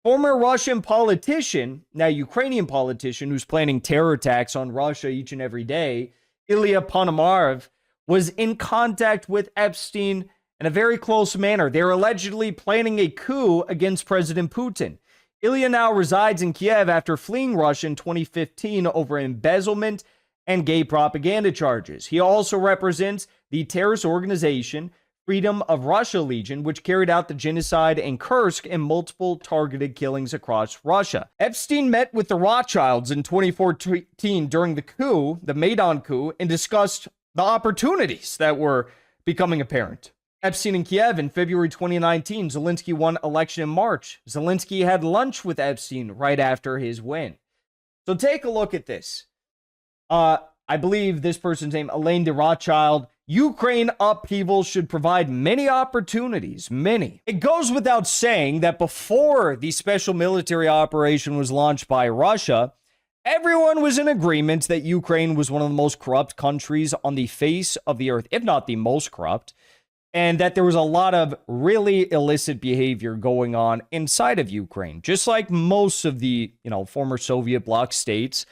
Former Russian politician, now Ukrainian politician, who's planning terror attacks on Russia each and every day, Ilya Ponomarev, was in contact with Epstein in a very close manner. They're allegedly planning a coup against President Putin. Ilya now resides in Kiev after fleeing Russia in 2015 over embezzlement and gay propaganda charges. He also represents the terrorist organization Freedom of Russia Legion, which carried out the genocide in Kursk and multiple targeted killings across Russia. Epstein met with the Rothschilds in 2014 during the coup, the Maidan coup, and discussed the opportunities that were becoming apparent. Epstein in Kiev in February 2019. Zelensky won election in March. Zelensky had lunch with Epstein right after his win. So take a look at this. I believe this person's name, Elaine de Rothschild. Ukraine upheaval should provide many opportunities, many. It goes without saying that before the special military operation was launched by Russia, everyone was in agreement that Ukraine was one of the most corrupt countries on the face of the earth, if not the most corrupt, and that there was a lot of really illicit behavior going on inside of Ukraine. Just like most of the, former Soviet bloc states,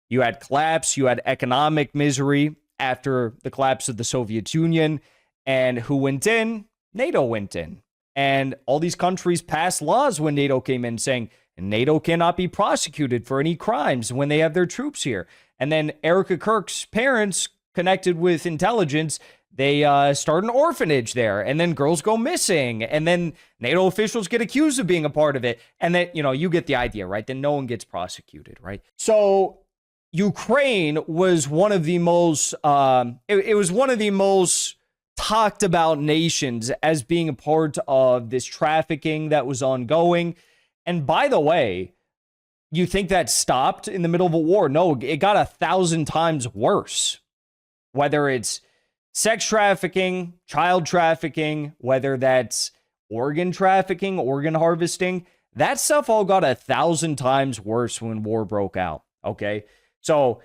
you had collapse, you had economic misery after the collapse of the Soviet Union. And who went in? NATO went in. And all these countries passed laws when NATO came in saying NATO cannot be prosecuted for any crimes when they have their troops here. And then Erica Kirk's parents, connected with intelligence, they start an orphanage there, and then girls go missing, and then NATO officials get accused of being a part of it. And then, you get the idea, right? Then no one gets prosecuted, right? So Ukraine was one of the most, it was one of the most talked about nations as being a part of this trafficking that was ongoing. And by the way, you think that stopped in the middle of a war? No, it got 1,000 times worse. Whether it's sex trafficking, child trafficking, whether that's organ trafficking, organ harvesting, that stuff all got 1,000 times worse when war broke out. Okay. So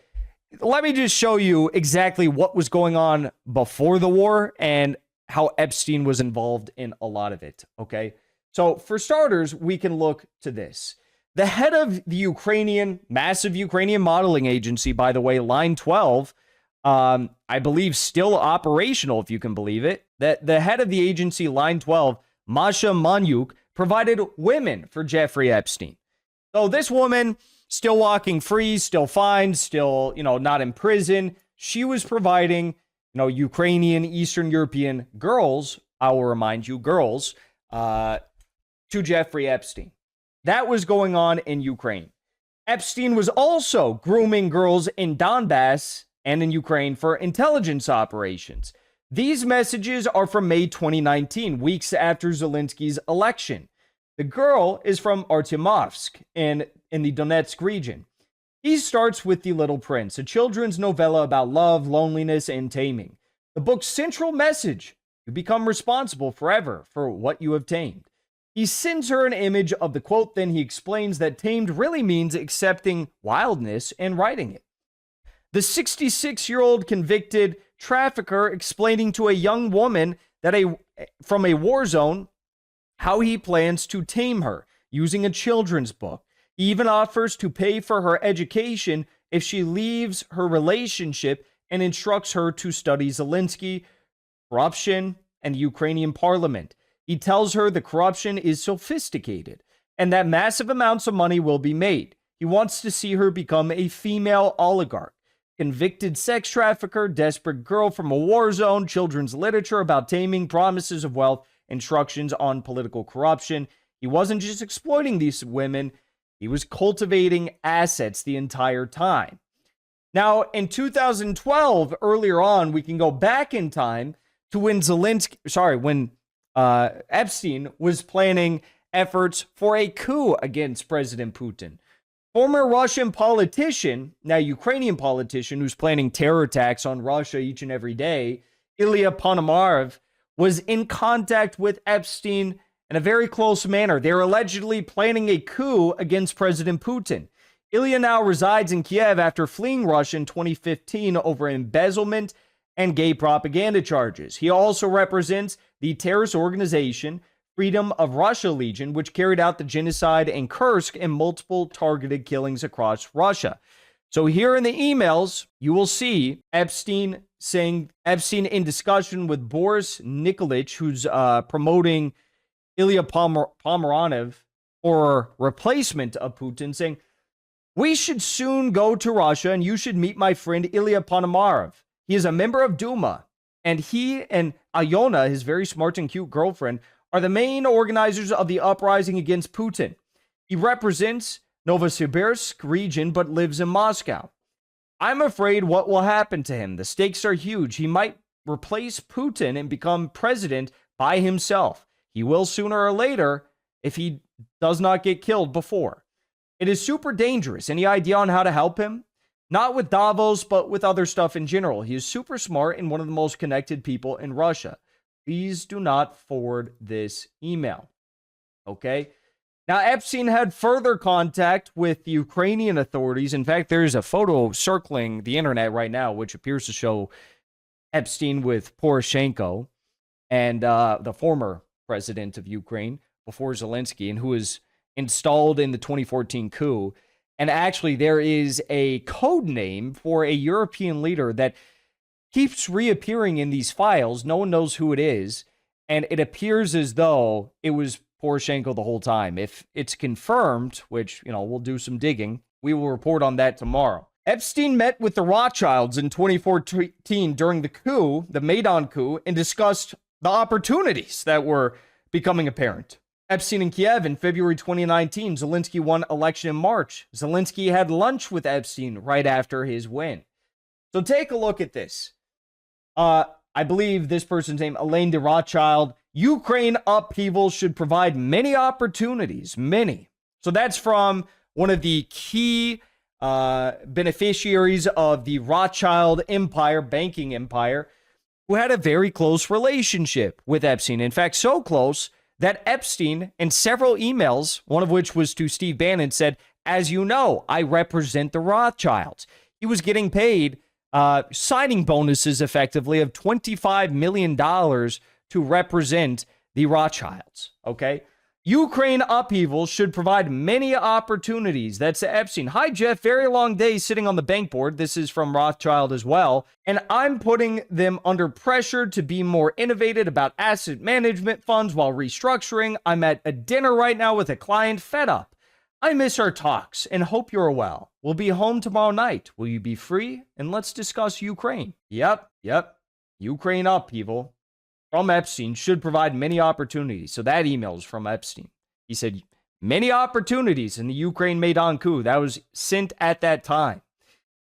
let me just show you exactly what was going on before the war and how Epstein was involved in a lot of it. Okay. So for starters, we can look to this. The head of the massive Ukrainian modeling agency, by the way, Line 12, I believe still operational, if you can believe it, that the head of the agency, Line 12, Masha Manyuk, provided women for Jeffrey Epstein. So this woman, still walking free, still fine, still, not in prison. She was providing, Ukrainian, Eastern European girls, I will remind you, girls, to Jeffrey Epstein. That was going on in Ukraine. Epstein was also grooming girls in Donbass and in Ukraine for intelligence operations. These messages are from May 2019, weeks after Zelensky's election. The girl is from Artyomovsk in the Donetsk region. He starts with The Little Prince, a children's novella about love, loneliness, and taming. The book's central message: you become responsible forever for what you have tamed. He sends her an image of the quote, then he explains that tamed really means accepting wildness and writing it. The 66-year-old convicted trafficker explaining to a young woman that from a war zone how he plans to tame her using a children's book. He even offers to pay for her education if she leaves her relationship and instructs her to study Zelensky, corruption, and the Ukrainian parliament. He tells her the corruption is sophisticated and that massive amounts of money will be made. He wants to see her become a female oligarch. Convicted sex trafficker, desperate girl from a war zone, children's literature about taming, promises of wealth, instructions on political corruption. He wasn't just exploiting these women, he was cultivating assets the entire time. Now, in 2012, earlier on, we can go back in time to when Epstein was planning efforts for a coup against President Putin. Former Russian politician, now Ukrainian politician, who's planning terror attacks on Russia each and every day, Ilya Ponomarev, was in contact with Epstein in a very close manner. They're allegedly planning a coup against President Putin. Ilya now resides in Kiev after fleeing Russia in 2015 over embezzlement and gay propaganda charges. He also represents the terrorist organization Freedom of Russia Legion, which carried out the genocide in Kursk and multiple targeted killings across Russia. So here in the emails, you will see Epstein saying Epstein in discussion with Boris Nikolic, who's promoting Ilya Pomeranov or replacement of Putin, saying, "We should soon go to Russia and you should meet my friend Ilya Ponomarev. He is a member of Duma, and he and Alyona, his very smart and cute girlfriend, are the main organizers of the uprising against Putin. He represents Novosibirsk region but lives in Moscow. I'm afraid what will happen to him. The stakes are huge. He might replace Putin and become president by himself. He will sooner or later if he does not get killed before. It is super dangerous. Any idea on how to help him? Not with Davos, but with other stuff in general. He is super smart and one of the most connected people in Russia. Please do not forward this email." Okay? Now, Epstein had further contact with the Ukrainian authorities. In fact, there is a photo circling the internet right now, which appears to show Epstein with Poroshenko and the former president of Ukraine before Zelensky, and who was installed in the 2014 coup. And actually, there is a code name for a European leader that keeps reappearing in these files. No one knows who it is. And it appears as though it was Poroshenko the whole time. If it's confirmed, which, we'll do some digging, we will report on that tomorrow. Epstein met with the Rothschilds in 2014 during the coup, the Maidan coup, and discussed the opportunities that were becoming apparent. Epstein in Kiev in February 2019. Zelensky won election in March. Zelensky had lunch with Epstein right after his win. So take a look at this. I believe this person's name, Elaine de Rothschild. Ukraine upheaval should provide many opportunities. Many. So that's from one of the key beneficiaries of the Rothschild empire, banking empire, who had a very close relationship with Epstein. In fact, so close that Epstein, in several emails, one of which was to Steve Bannon, said, "As you know, I represent the Rothschilds." He was getting paid signing bonuses, effectively, of $25 million to represent the Rothschilds. Okay? Ukraine upheaval should provide many opportunities. That's Epstein. Hi, Jeff. Very long day sitting on the bank board. This is from Rothschild as well. And I'm putting them under pressure to be more innovative about asset management funds while restructuring. I'm at a dinner right now with a client, fed up. I miss our talks and hope you're well. We'll be home tomorrow night. Will you be free? And let's discuss Ukraine. Yep. Ukraine upheaval from Epstein should provide many opportunities. So that email is from Epstein. He said, many opportunities in the Ukraine Maidan coup. That was sent at that time.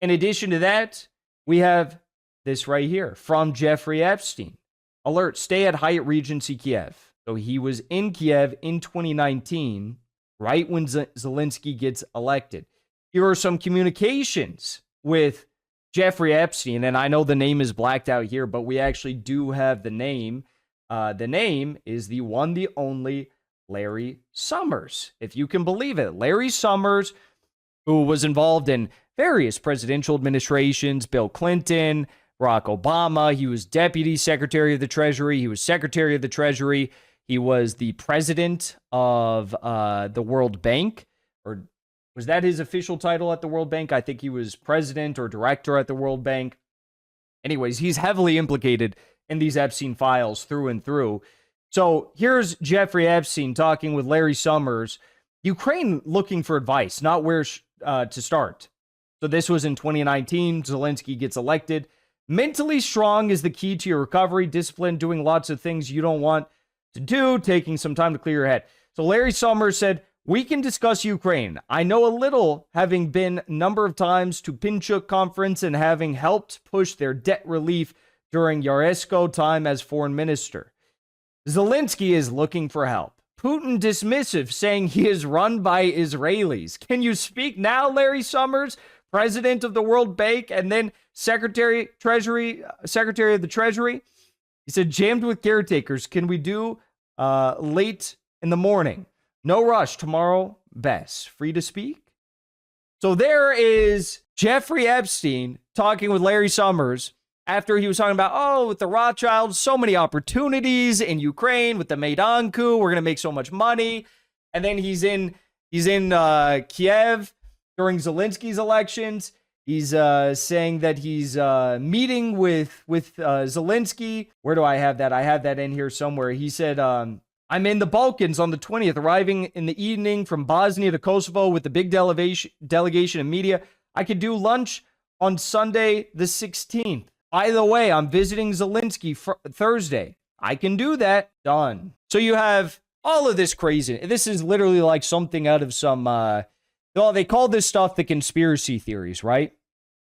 In addition to that, we have this right here from Jeffrey Epstein. Alert, stay at Hyatt Regency Kiev. So he was in Kiev in 2019, right when Zelensky gets elected. Here are some communications with Jeffrey Epstein, and I know the name is blacked out here, but we actually do have the name. The name is the one, the only Larry Summers, if you can believe it. Larry Summers, who was involved in various presidential administrations, Bill Clinton, Barack Obama. He was Deputy Secretary of the Treasury. He was Secretary of the Treasury. He was the president of the World Bank, or was that his official title at the World Bank? I think he was president or director at the World Bank. Anyways, he's heavily implicated in these Epstein files through and through. So here's Jeffrey Epstein talking with Larry Summers. Ukraine looking for advice, not where to start. So this was in 2019. Zelensky gets elected. Mentally strong is the key to your recovery. Discipline, doing lots of things you don't want to do, taking some time to clear your head. So Larry Summers said, we can discuss Ukraine. I know a little, having been a number of times to Pinchuk conference and having helped push their debt relief during Yaresko time as foreign minister. Zelensky is looking for help. Putin dismissive, saying he is run by Israelis. Can you speak now, Larry Summers, president of the World Bank and then Secretary of the Treasury? He said, jammed with caretakers. Can we do late in the morning? No rush. Tomorrow, best. Free to speak? So there is Jeffrey Epstein talking with Larry Summers after he was talking about, oh, with the Rothschilds, so many opportunities in Ukraine with the Maidan coup, we're going to make so much money. And then he's in Kiev during Zelensky's elections. He's saying that he's meeting with Zelensky. Where do I have that? I have that in here somewhere. He said, I'm in the Balkans on the 20th, arriving in the evening from Bosnia to Kosovo with the big delegation of media. I could do lunch on Sunday the 16th. By the way, I'm visiting Zelensky Thursday. I can do that. Done. So you have all of this crazy. This is literally like something out of some, well, they call this stuff the conspiracy theories, right?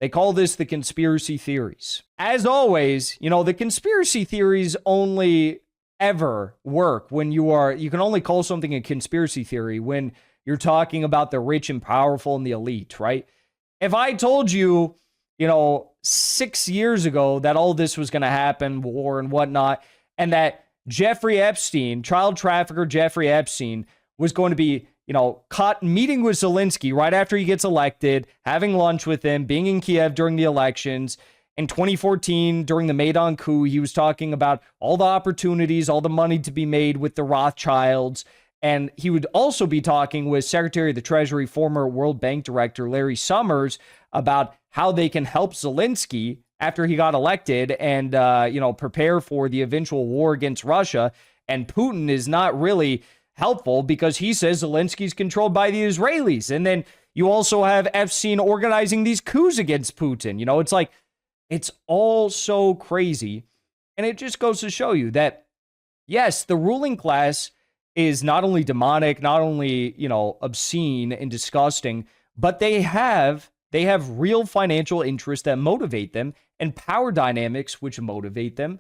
They call this the conspiracy theories. As always, you know, the conspiracy theories only ever work when you can only call something a conspiracy theory when you're talking about the rich and powerful and the elite, right? If I told you, 6 years ago that all this was going to happen, war and whatnot, and that Jeffrey Epstein, child trafficker Jeffrey Epstein, was going to be, caught meeting with Zelensky right after he gets elected, having lunch with him, being in Kiev during the elections. In 2014, during the Maidan coup, he was talking about all the opportunities, all the money to be made with the Rothschilds. And he would also be talking with Secretary of the Treasury, former World Bank Director Larry Summers, about how they can help Zelensky after he got elected and, prepare for the eventual war against Russia. And Putin is not really helpful because he says Zelensky's controlled by the Israelis. And then you also have Epstein organizing these coups against Putin. It's like, it's all so crazy. And it just goes to show you that, yes, the ruling class is not only demonic, not only, obscene and disgusting, but they have real financial interests that motivate them and power dynamics which motivate them.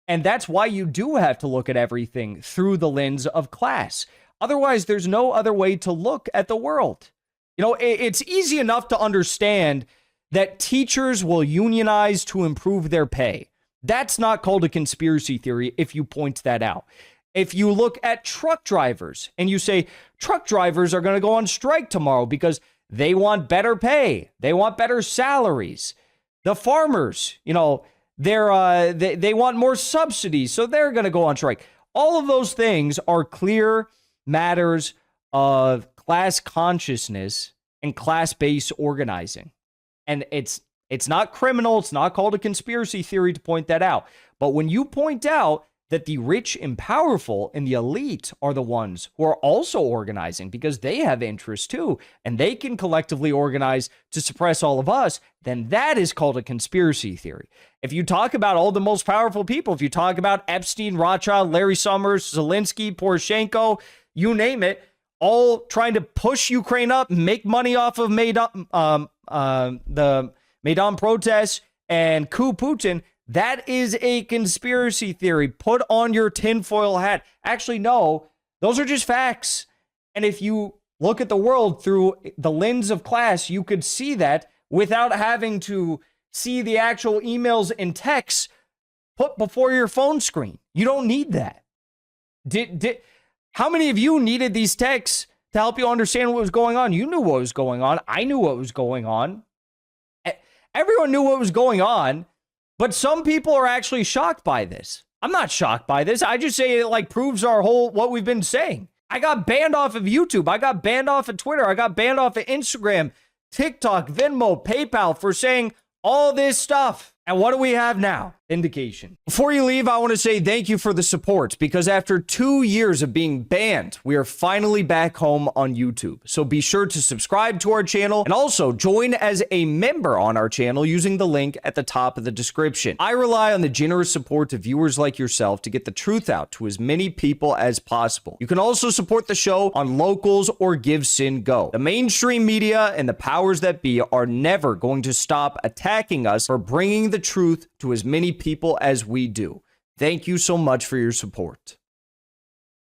And that's why you do have to look at everything through the lens of class. Otherwise, there's no other way to look at the world. It's easy enough to understand that teachers will unionize to improve their pay. That's not called a conspiracy theory if you point that out. If you look at truck drivers and you say truck drivers are going to go on strike tomorrow because they want better pay, they want better salaries. The farmers, they want more subsidies, so they're going to go on strike. All of those things are clear matters of class consciousness and class-based organizing. And it's not criminal. It's not called a conspiracy theory to point that out. But when you point out that the rich and powerful and the elite are the ones who are also organizing because they have interests too, and they can collectively organize to suppress all of us, then that is called a conspiracy theory. If you talk about all the most powerful people, if you talk about Epstein, Rothschild, Larry Summers, Zelensky, Poroshenko, you name it, all trying to push Ukraine up, make money off of the Maidan protests and coup Putin, that is a conspiracy theory. Put on your tinfoil hat. Actually, no, those are just facts. And if you look at the world through the lens of class, you could see that without having to see the actual emails and texts put before your phone screen. You don't need that. How many of you needed these texts to help you understand what was going on? You knew what was going on. I knew what was going on. Everyone knew what was going on. But some people are actually shocked by this. I'm not shocked by this. I just say it proves what we've been saying. I got banned off of YouTube. I got banned off of Twitter. I got banned off of Instagram, TikTok, Venmo, PayPal for saying all this stuff. And what do we have now? Indication. Before you leave, I want to say thank you for the support because after 2 years of being banned, we are finally back home on YouTube. So be sure to subscribe to our channel and also join as a member on our channel using the link at the top of the description. I rely on the generous support of viewers like yourself to get the truth out to as many people as possible. You can also support the show on Locals or Give Sin Go. The mainstream media and the powers that be are never going to stop attacking us for bringing the truth to as many people as we do. Thank you so much for your support.